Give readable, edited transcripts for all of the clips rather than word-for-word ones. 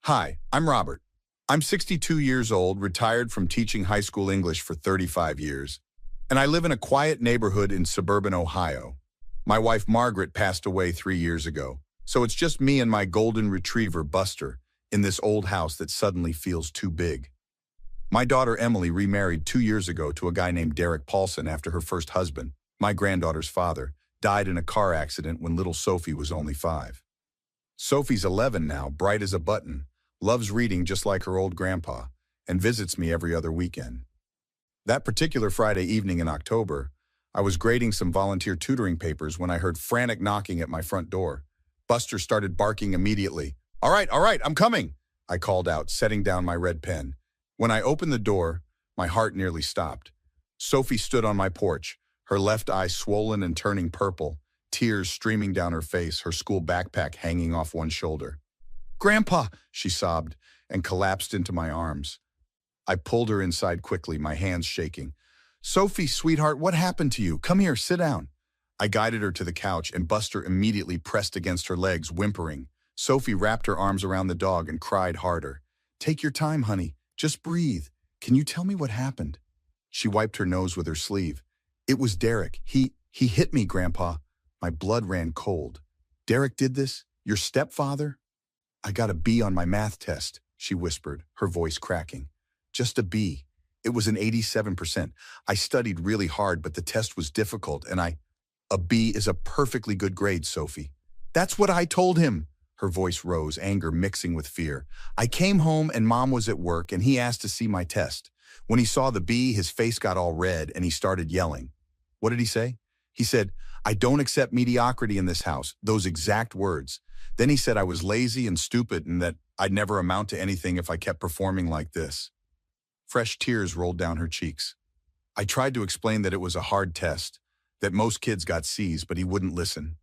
Hi, I'm Robert. I'm 62 years old, retired from teaching high school English for 35 years, and I live in a quiet neighborhood in suburban Ohio. My wife Margaret passed away 3 years ago, so it's just me and my golden retriever Buster in this old house that suddenly feels too big. My daughter Emily remarried 2 years ago to a guy named Derek Paulson after her first husband, my granddaughter's father, died in a car accident when little Sophie was only 5. Sophie's 11 now, bright as a button, loves reading just like her old grandpa, and visits me every other weekend. That particular Friday evening in October, I was grading some volunteer tutoring papers when I heard frantic knocking at my front door. Buster started barking immediately. All right, I'm coming," I called out, setting down my red pen. When I opened the door, my heart nearly stopped. Sophie stood on my porch, her left eye swollen and turning purple, tears streaming down her face, her school backpack hanging off one shoulder. "Grandpa," she sobbed and collapsed into my arms. I pulled her inside quickly, my hands shaking. "Sophie, sweetheart, what happened to you? Come here, sit down." I guided her to the couch, and Buster immediately pressed against her legs, whimpering. Sophie wrapped her arms around the dog and cried harder. "Take your time, honey. Just breathe. Can you tell me what happened?" She wiped her nose with her sleeve. "It was Derek. He hit me, Grandpa." My blood ran cold. "Derek did this? Your stepfather?" "I got a B on my math test," she whispered, her voice cracking. "Just a B. It was an 87%. I studied really hard, but the test was difficult, and A B is a perfectly good grade, Sophie." "That's what I told him." Her voice rose, anger mixing with fear. "I came home and Mom was at work, and he asked to see my test. When he saw the B, his face got all red, and he started yelling." "What did he say?" "He said, 'I don't accept mediocrity in this house,' those exact words. Then he said I was lazy and stupid and that I'd never amount to anything if I kept performing like this." Fresh tears rolled down her cheeks. I tried to explain that it was a hard test, that most kids got C's, but he wouldn't listen.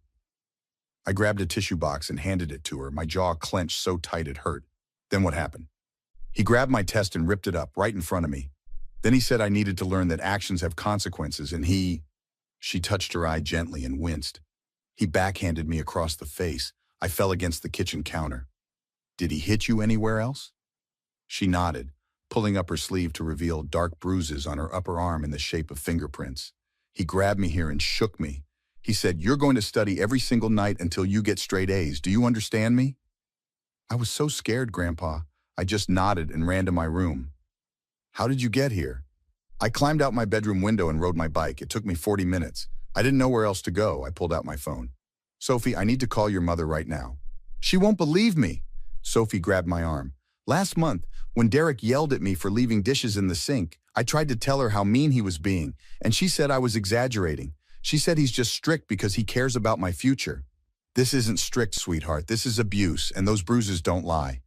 I grabbed a tissue box and handed it to her, my jaw clenched so tight it hurt. Then what happened? He grabbed my test and ripped it up right in front of me. Then he said I needed to learn that actions have consequences, and She touched her eye gently and winced. He backhanded me across the face. I fell against the kitchen counter. "Did he hit you anywhere else?" She nodded, pulling up her sleeve to reveal dark bruises on her upper arm in the shape of fingerprints. "He grabbed me here and shook me. He said, 'You're going to study every single night until you get straight A's. Do you understand me?'" I was so scared, Grandpa. I just nodded and ran to my room. "How did you get here?" "I climbed out my bedroom window and rode my bike. It took me 40 minutes. I didn't know where else to go." I pulled out my phone. "Sophie, I need to call your mother right now." "She won't believe me." Sophie grabbed my arm. "Last month, when Derek yelled at me for leaving dishes in the sink, I tried to tell her how mean he was being, and she said I was exaggerating. She said he's just strict because he cares about my future." "This isn't strict, sweetheart. This is abuse, and those bruises don't lie."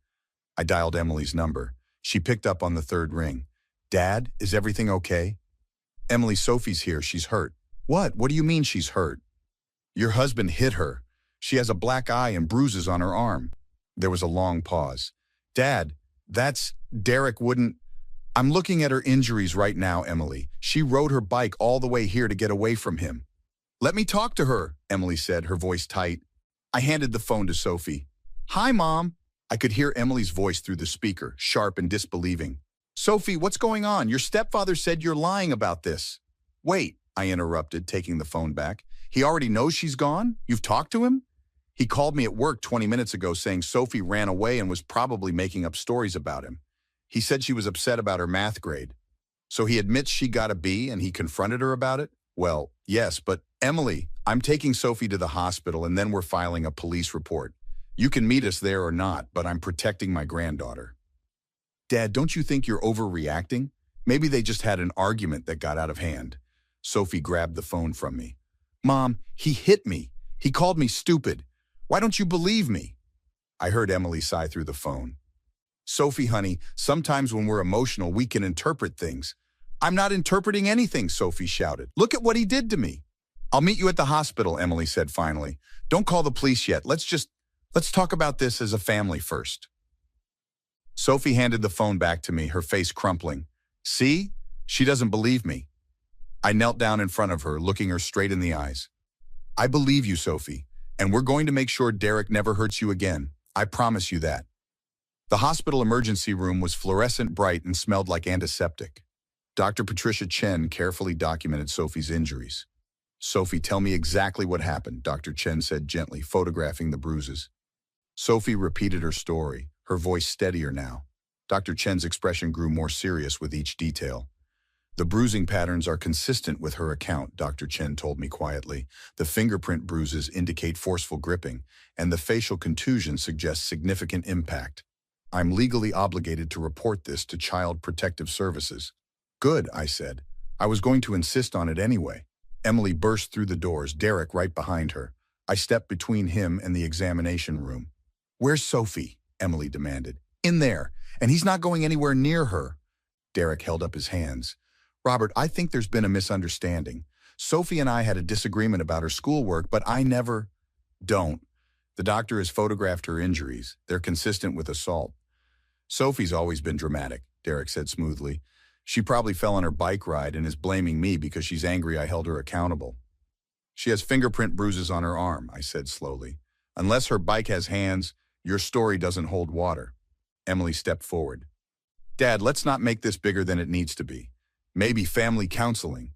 I dialed Emily's number. She picked up on the third ring. "Dad, is everything okay?" "Emily, Sophie's here. She's hurt." "What? What do you mean she's hurt?" "Your husband hit her. She has a black eye and bruises on her arm." There was a long pause. "Dad, Derek wouldn't—" "I'm looking at her injuries right now, Emily. She rode her bike all the way here to get away from him." "Let me talk to her," Emily said, her voice tight. I handed the phone to Sophie. "Hi, Mom." I could hear Emily's voice through the speaker, sharp and disbelieving. "Sophie, what's going on? Your stepfather said you're lying about this." "Wait," I interrupted, taking the phone back. "He already knows she's gone? You've talked to him?" "He called me at work 20 minutes ago saying Sophie ran away and was probably making up stories about him. He said she was upset about her math grade." "So he admits she got a B and he confronted her about it?" "Well, yes, but Emily, I'm taking Sophie to the hospital and then we're filing a police report. You can meet us there or not, but I'm protecting my granddaughter." "Dad, don't you think you're overreacting? Maybe they just had an argument that got out of hand." Sophie grabbed the phone from me. "Mom, he hit me. He called me stupid. Why don't you believe me?" I heard Emily sigh through the phone. "Sophie, honey, sometimes when we're emotional, we can interpret things." "I'm not interpreting anything," Sophie shouted. "Look at what he did to me." "I'll meet you at the hospital," Emily said finally. "Don't call the police yet. Let's talk about this as a family first." Sophie handed the phone back to me, her face crumpling. "See? She doesn't believe me." I knelt down in front of her, looking her straight in the eyes. "I believe you, Sophie, and we're going to make sure Derek never hurts you again. I promise you that." The hospital emergency room was fluorescent bright and smelled like antiseptic. Dr. Patricia Chen carefully documented Sophie's injuries. "Sophie, tell me exactly what happened," Dr. Chen said gently, photographing the bruises. Sophie repeated her story, her voice steadier now. Dr. Chen's expression grew more serious with each detail. "The bruising patterns are consistent with her account," Dr. Chen told me quietly. "The fingerprint bruises indicate forceful gripping, and the facial contusion suggests significant impact. I'm legally obligated to report this to Child Protective Services." "Good," I said. "I was going to insist on it anyway." Emily burst through the doors, Derek right behind her. I stepped between him and the examination room. "Where's Sophie?" Emily demanded. "In there, and he's not going anywhere near her." Derek held up his hands. "Robert, I think there's been a misunderstanding. Sophie and I had a disagreement about her schoolwork, but I never—" "Don't. The doctor has photographed her injuries. They're consistent with assault." "Sophie's always been dramatic," Derek said smoothly. "She probably fell on her bike ride and is blaming me because she's angry I held her accountable." "She has fingerprint bruises on her arm," I said slowly. "Unless her bike has hands, your story doesn't hold water." Emily stepped forward. "Dad, let's not make this bigger than it needs to be. Maybe family counseling."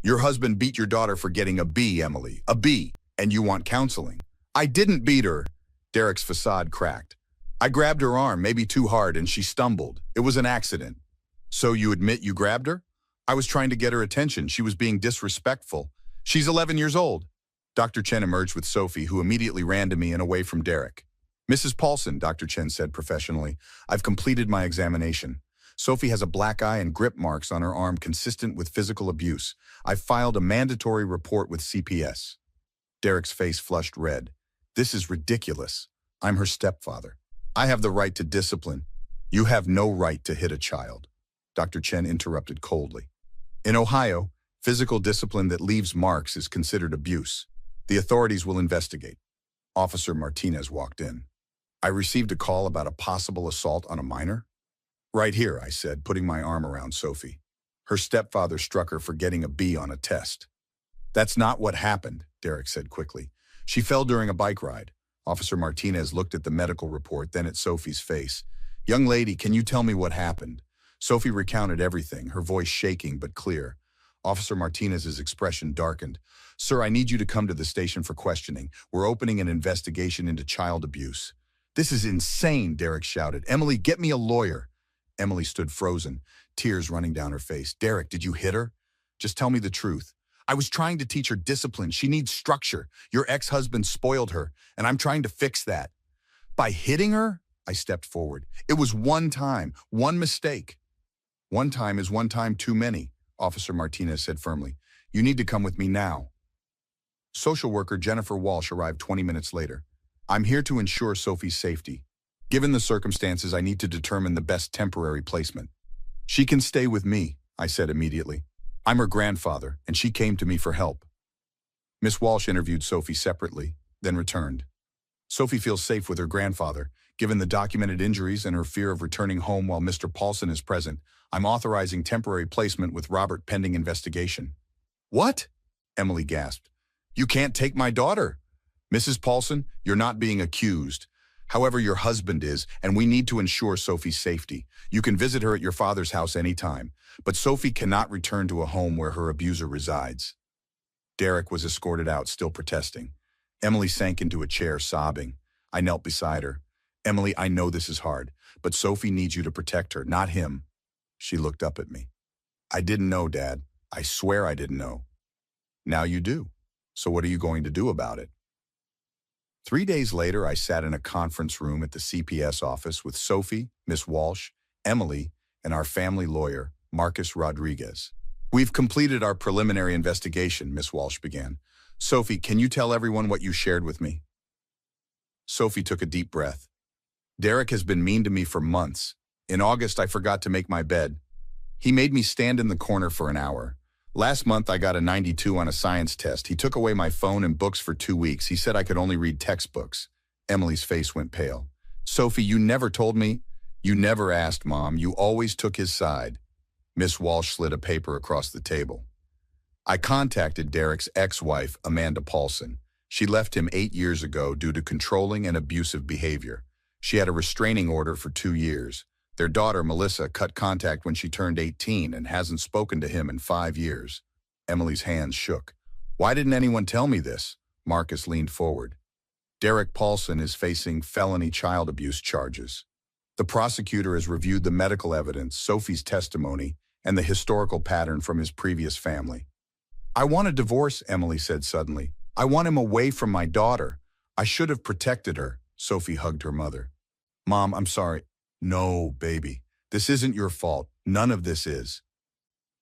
"Your husband beat your daughter for getting a B, Emily. A B, and you want counseling." "I didn't beat her." Derek's facade cracked. "I grabbed her arm, maybe too hard, and she stumbled. It was an accident." "So you admit you grabbed her?" "I was trying to get her attention. She was being disrespectful. She's 11 years old." Dr. Chen emerged with Sophie, who immediately ran to me and away from Derek. "Mrs. Paulson," Dr. Chen said professionally, "I've completed my examination. Sophie has a black eye and grip marks on her arm consistent with physical abuse. I've filed a mandatory report with CPS." Derek's face flushed red. "This is ridiculous. I'm her stepfather. I have the right to discipline." "You have no right to hit a child," Dr. Chen interrupted coldly. "In Ohio, physical discipline that leaves marks is considered abuse. The authorities will investigate." Officer Martinez walked in. "I received a call about a possible assault on a minor." "Right here," I said, putting my arm around Sophie. "Her stepfather struck her for getting a B on a test." "That's not what happened," Derek said quickly. "She fell during a bike ride." Officer Martinez looked at the medical report, then at Sophie's face. "Young lady, can you tell me what happened?" Sophie recounted everything, her voice shaking but clear. Officer Martinez's expression darkened. "Sir, I need you to come to the station for questioning. We're opening an investigation into child abuse." "This is insane," Derek shouted. "Emily, get me a lawyer." Emily stood frozen, tears running down her face. "Derek, did you hit her? Just tell me the truth." "I was trying to teach her discipline. She needs structure. Your ex-husband spoiled her, and I'm trying to fix that." "By hitting her?" I stepped forward. "It was one time, one mistake." "One time is one time too many," Officer Martinez said firmly. "You need to come with me now." Social worker Jennifer Walsh arrived 20 minutes later. "I'm here to ensure Sophie's safety. Given the circumstances, I need to determine the best temporary placement." "She can stay with me," I said immediately. "I'm her grandfather, and she came to me for help." Miss Walsh interviewed Sophie separately, then returned. "Sophie feels safe with her grandfather. Given the documented injuries and her fear of returning home while Mr. Paulson is present, I'm authorizing temporary placement with Robert pending investigation." "What?" Emily gasped. "You can't take my daughter." "Mrs. Paulson, you're not being accused. However, your husband is, and we need to ensure Sophie's safety. You can visit her at your father's house anytime, but Sophie cannot return to a home where her abuser resides." Derek was escorted out, still protesting. Emily sank into a chair, sobbing. I knelt beside her. "Emily, I know this is hard, but Sophie needs you to protect her, not him." She looked up at me. "I didn't know, Dad. I swear I didn't know." "Now you do. So what are you going to do about it?" 3 days later, I sat in a conference room at the CPS office with Sophie, Miss Walsh, Emily, and our family lawyer, Marcus Rodriguez. "We've completed our preliminary investigation," Miss Walsh began. "Sophie, can you tell everyone what you shared with me?" Sophie took a deep breath. "Derek has been mean to me for months. In August, I forgot to make my bed. He made me stand in the corner for an hour. Last month, I got a 92 on a science test. He took away my phone and books for 2 weeks. He said I could only read textbooks." Emily's face went pale. "Sophie, you never told me." "You never asked, Mom. You always took his side." Miss Walsh slid a paper across the table. "I contacted Derek's ex-wife, Amanda Paulson. She left him 8 years ago due to controlling and abusive behavior. She had a restraining order for 2 years. Their daughter, Melissa, cut contact when she turned 18 and hasn't spoken to him in 5 years. Emily's hands shook. Why didn't anyone tell me this? Marcus leaned forward. Derek Paulson is facing felony child abuse charges. The prosecutor has reviewed the medical evidence, Sophie's testimony, and the historical pattern from his previous family. I want a divorce, Emily said suddenly. I want him away from my daughter. I should have protected her. Sophie hugged her mother. Mom, I'm sorry. No, baby. This isn't your fault. None of this is.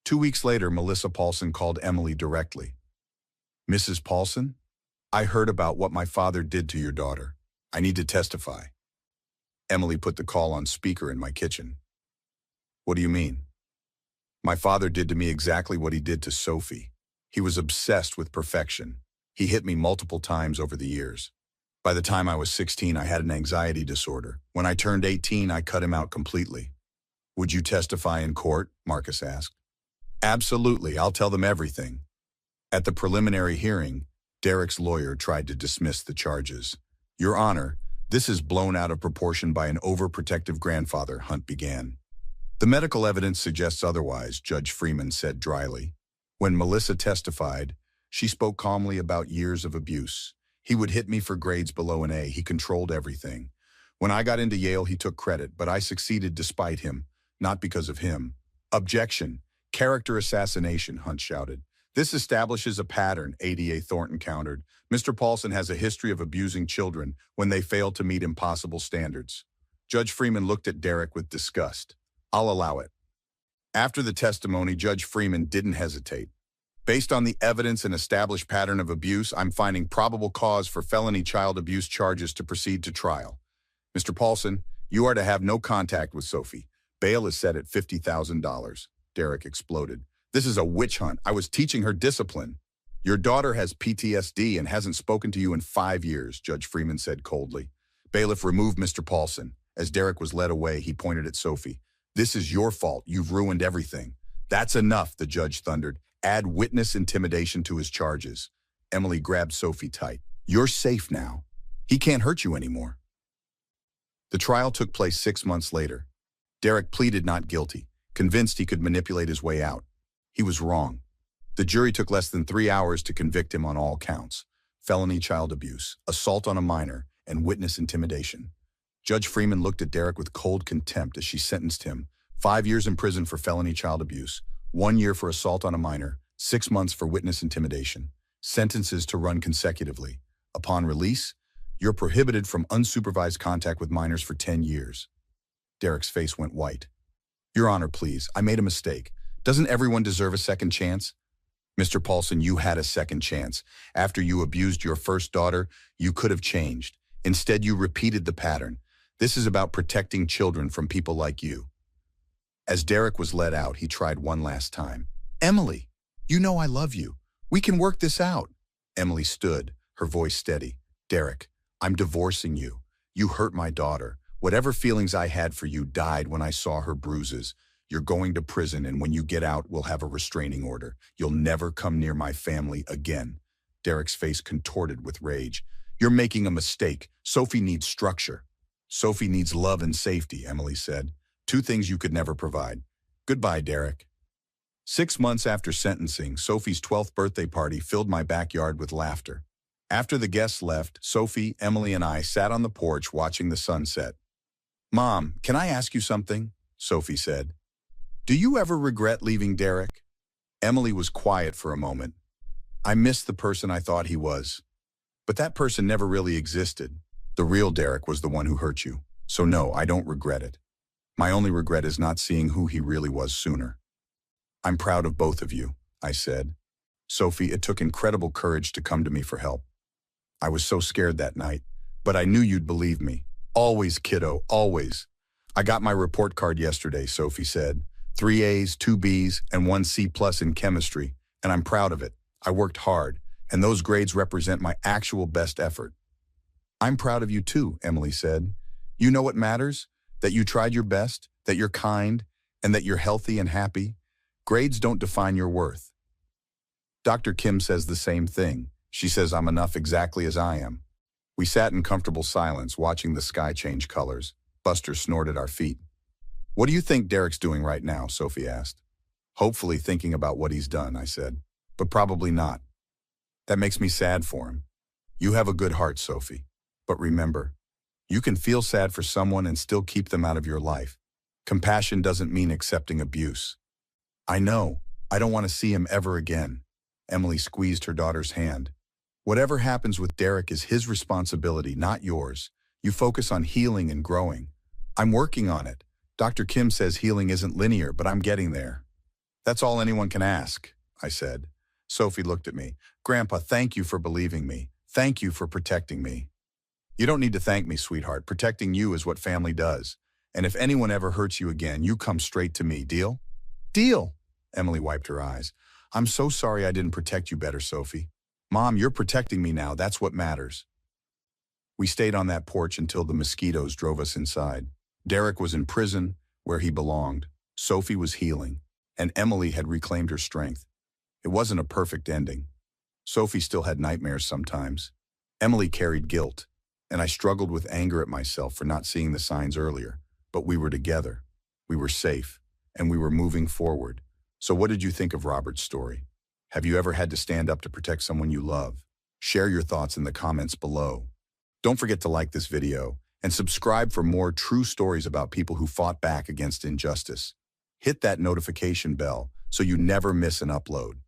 2 weeks later, Melissa Paulson called Emily directly. Mrs. Paulson, I heard about what my father did to your daughter. I need to testify. Emily put the call on speaker in my kitchen. What do you mean? My father did to me exactly what he did to Sophie. He was obsessed with perfection. He hit me multiple times over the years. By the time I was 16, I had an anxiety disorder. When I turned 18, I cut him out completely. Would you testify in court? Marcus asked. Absolutely, I'll tell them everything. At the preliminary hearing, Derek's lawyer tried to dismiss the charges. Your Honor, this is blown out of proportion by an overprotective grandfather, Hunt began. The medical evidence suggests otherwise, Judge Freeman said dryly. When Melissa testified, she spoke calmly about years of abuse. He would hit me for grades below an A. He controlled everything. When I got into Yale, he took credit, but I succeeded despite him, not because of him. Objection. Character assassination, Hunt shouted. This establishes a pattern, ADA Thornton countered. Mr. Paulson has a history of abusing children when they fail to meet impossible standards. Judge Freeman looked at Derek with disgust. I'll allow it. After the testimony, Judge Freeman didn't hesitate. Based on the evidence and established pattern of abuse, I'm finding probable cause for felony child abuse charges to proceed to trial. Mr. Paulson, you are to have no contact with Sophie. Bail is set at $50,000. Derek exploded. This is a witch hunt. I was teaching her discipline. Your daughter has PTSD and hasn't spoken to you in 5 years, Judge Freeman said coldly. Bailiff removed Mr. Paulson. As Derek was led away, he pointed at Sophie. This is your fault. You've ruined everything. That's enough, the judge thundered. Add witness intimidation to his charges. Emily grabbed Sophie tight. You're safe now. He can't hurt you anymore. The trial took place 6 months later. Derek pleaded not guilty, convinced he could manipulate his way out. He was wrong. The jury took less than 3 hours to convict him on all counts: felony child abuse, assault on a minor, and witness intimidation. Judge Freeman looked at Derek with cold contempt as she sentenced him 5 years in prison for felony child abuse, 1 year for assault on a minor, 6 months for witness intimidation. Sentences to run consecutively. Upon release, you're prohibited from unsupervised contact with minors for 10 years. Derek's face went white. Your Honor, please, I made a mistake. Doesn't everyone deserve a second chance? Mr. Paulson, you had a second chance. After you abused your first daughter, you could have changed. Instead, you repeated the pattern. This is about protecting children from people like you. As Derek was let out, he tried one last time. Emily, you know I love you. We can work this out. Emily stood, her voice steady. Derek, I'm divorcing you. You hurt my daughter. Whatever feelings I had for you died when I saw her bruises. You're going to prison, and when you get out, we'll have a restraining order. You'll never come near my family again. Derek's face contorted with rage. You're making a mistake. Sophie needs structure. Sophie needs love and safety, Emily said. 2 things you could never provide. Goodbye, Derek. 6 months after sentencing, Sophie's 12th birthday party filled my backyard with laughter. After the guests left, Sophie, Emily, and I sat on the porch watching the sunset. Mom, can I ask you something? Sophie said. Do you ever regret leaving Derek? Emily was quiet for a moment. I missed the person I thought he was. But that person never really existed. The real Derek was the one who hurt you. So no, I don't regret it. My only regret is not seeing who he really was sooner. I'm proud of both of you, I said. Sophie, it took incredible courage to come to me for help. I was so scared that night, but I knew you'd believe me. Always, kiddo, always. I got my report card yesterday, Sophie said. 3 A's, 2 B's, and 1 C+ in chemistry, and I'm proud of it. I worked hard, and those grades represent my actual best effort. I'm proud of you too, Emily said. You know what matters? That you tried your best, that you're kind, and that you're healthy and happy. Grades don't define your worth. Dr. Kim says the same thing. She says I'm enough exactly as I am. We sat in comfortable silence, watching the sky change colors. Buster snored at our feet. "What do you think Derek's doing right now?" Sophie asked. "Hopefully thinking about what he's done," I said. "But probably not. That makes me sad for him." "You have a good heart, Sophie. But remember, you can feel sad for someone and still keep them out of your life. Compassion doesn't mean accepting abuse." "I know. I don't want to see him ever again." Emily squeezed her daughter's hand. "Whatever happens with Derek is his responsibility, not yours. You focus on healing and growing." "I'm working on it. Dr. Kim says healing isn't linear, but I'm getting there." "That's all anyone can ask," I said. Sophie looked at me. "Grandpa, thank you for believing me. Thank you for protecting me." "You don't need to thank me, sweetheart. Protecting you is what family does. And if anyone ever hurts you again, you come straight to me. Deal?" "Deal." Emily wiped her eyes. "I'm so sorry I didn't protect you better, Sophie. Mom, you're protecting me now. That's what matters." We stayed on that porch until the mosquitoes drove us inside. Derek was in prison, where he belonged. Sophie was healing, and Emily had reclaimed her strength. It wasn't a perfect ending. Sophie still had nightmares sometimes. Emily carried guilt, and I struggled with anger at myself for not seeing the signs earlier. But we were together. We were safe, and we were moving forward. So what did you think of Robert's story? Have you ever had to stand up to protect someone you love? Share your thoughts in the comments below. Don't forget to like this video and subscribe for more true stories about people who fought back against injustice. Hit that notification bell so you never miss an upload.